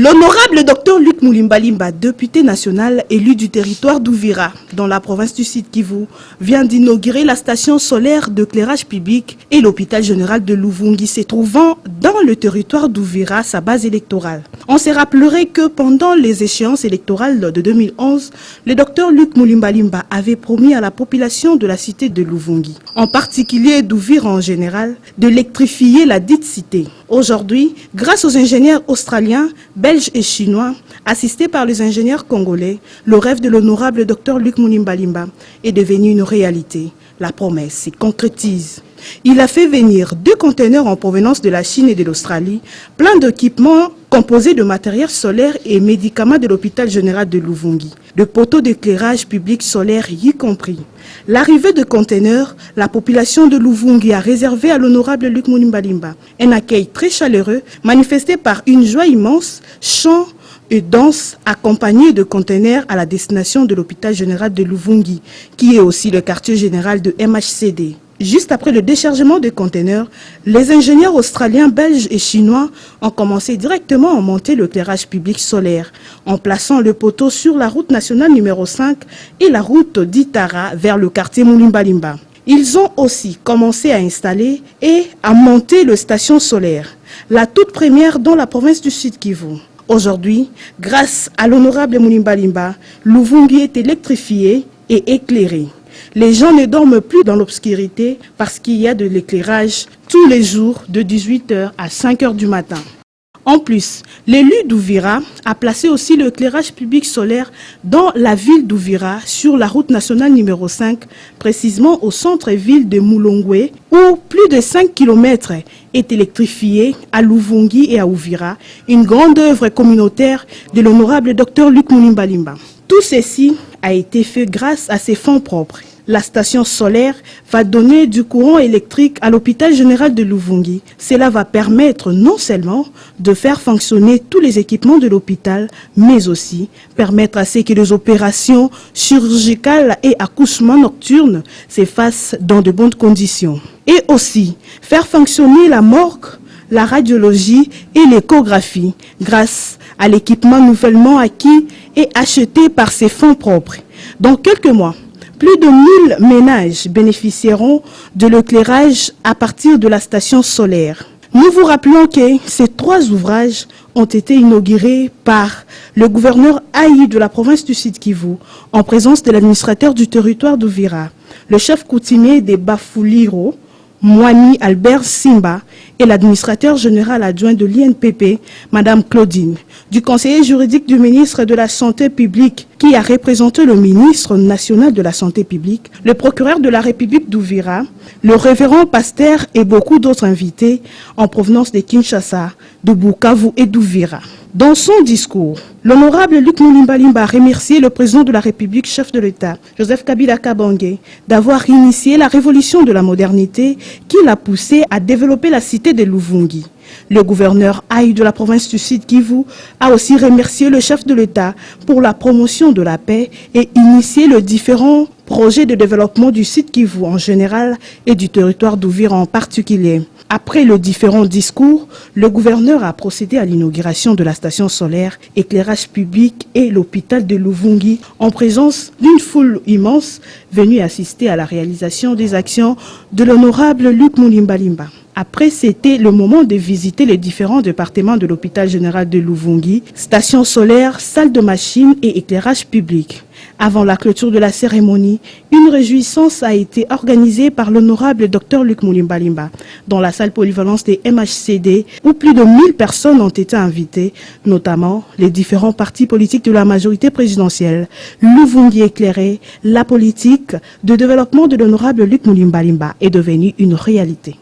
L'honorable Dr Luc Moulimbalimba, député national élu du territoire d'Ouvira, dans la province du Sud-Kivu, vient d'inaugurer la station solaire d'éclairage public et l'hôpital général de Luvungi se trouvant dans le territoire d'Ouvira, sa base électorale. On se rappellerait que pendant les échéances électorales de 2011, le Dr Luc Moulimbalimba avait promis à la population de la cité de Luvungi, en particulier d'Ouvira en général, d'électrifier la dite cité. Aujourd'hui, grâce aux ingénieurs australiens, belges et chinois, assistés par les ingénieurs congolais, le rêve de l'honorable Dr Luc Moulimbalimba est devenu une réalité. La promesse se concrétise. Il a fait venir 2 conteneurs en provenance de la Chine et de l'Australie, plein d'équipements composés de matériel solaire et médicaments de l'hôpital général de Luvungi, de poteaux d'éclairage public solaire y compris. L'arrivée de conteneurs, la population de Luvungi a réservé à l'honorable Luc Moulimbalimba un accueil très chaleureux, manifesté par une joie immense, chants et danse accompagnée de conteneurs à la destination de l'hôpital général de Luvungi, qui est aussi le quartier général de MHCD. Juste après le déchargement des conteneurs, les ingénieurs australiens, belges et chinois ont commencé directement à monter l'éclairage public solaire, en plaçant le poteau sur la route nationale numéro 5 et la route d'Itara vers le quartier Moulimbalimba. Ils ont aussi commencé à installer et à monter les stations solaires, la toute première dans la province du Sud-Kivu. Aujourd'hui, grâce à l'honorable Moulimbalimba, Luvungi est électrifié et éclairé. Les gens ne dorment plus dans l'obscurité parce qu'il y a de l'éclairage tous les jours de 18 h à 5 h du matin. En plus, l'élu d'Ouvira a placé aussi l'éclairage public solaire dans la ville d'Ouvira sur la route nationale numéro 5, précisément au centre-ville de Moulongwe, où plus de 5 km est électrifié à Luvungi et à Ouvira, une grande œuvre communautaire de l'honorable Dr Luc Moulimbalimba. Tout ceci a été fait grâce à ses fonds propres. La station solaire va donner du courant électrique à l'hôpital général de Luvungi. Cela va permettre non seulement de faire fonctionner tous les équipements de l'hôpital, mais aussi permettre à ce que les opérations chirurgicales et accouchements nocturnes se fassent dans de bonnes conditions. Et aussi faire fonctionner la morgue, la radiologie et l'échographie grâce à l'équipement nouvellement acquis et acheté par ses fonds propres. Dans quelques mois, plus de 1000 ménages bénéficieront de l'éclairage à partir de la station solaire. Nous vous rappelons que ces 3 ouvrages ont été inaugurés par le gouverneur Aïe de la province du Sud-Kivu en présence de l'administrateur du territoire d'Ouvira, le chef coutumier des Bafuliro, Moani Albert Simba, et l'administrateur général adjoint de l'INPP, Madame Claudine, du conseiller juridique du ministre de la Santé publique qui a représenté le ministre national de la Santé publique, le procureur de la République d'Ouvira, le révérend pasteur et beaucoup d'autres invités en provenance de Kinshasa, de Bukavu et d'Ouvira. Dans son discours, l'honorable Luc Moulimbalimba a remercié le président de la République, chef de l'État, Joseph Kabila Kabange, d'avoir initié la révolution de la modernité qui l'a poussé à développer la cité de Luvungi. Le gouverneur Aïe de la province du Sud-Kivu a aussi remercié le chef de l'État pour la promotion de la paix et initié les différents projets de développement du Sud-Kivu en général et du territoire d'Ouvira en particulier. Après les différents discours, le gouverneur a procédé à l'inauguration de la station solaire, éclairage public et l'hôpital de Luvungi en présence d'une foule immense venue assister à la réalisation des actions de l'honorable Luc Moulimbalimba. Après, c'était le moment de visiter les différents départements de l'hôpital général de Luvungi, station solaire, salle de machines et éclairage public. Avant la clôture de la cérémonie, une réjouissance a été organisée par l'honorable Dr Luc Moulimbalimba dans la salle polyvalence des MHCD où plus de 1000 personnes ont été invitées, notamment les différents partis politiques de la majorité présidentielle. Luvungi éclairé, la politique de développement de l'honorable Luc Moulimbalimba est devenue une réalité.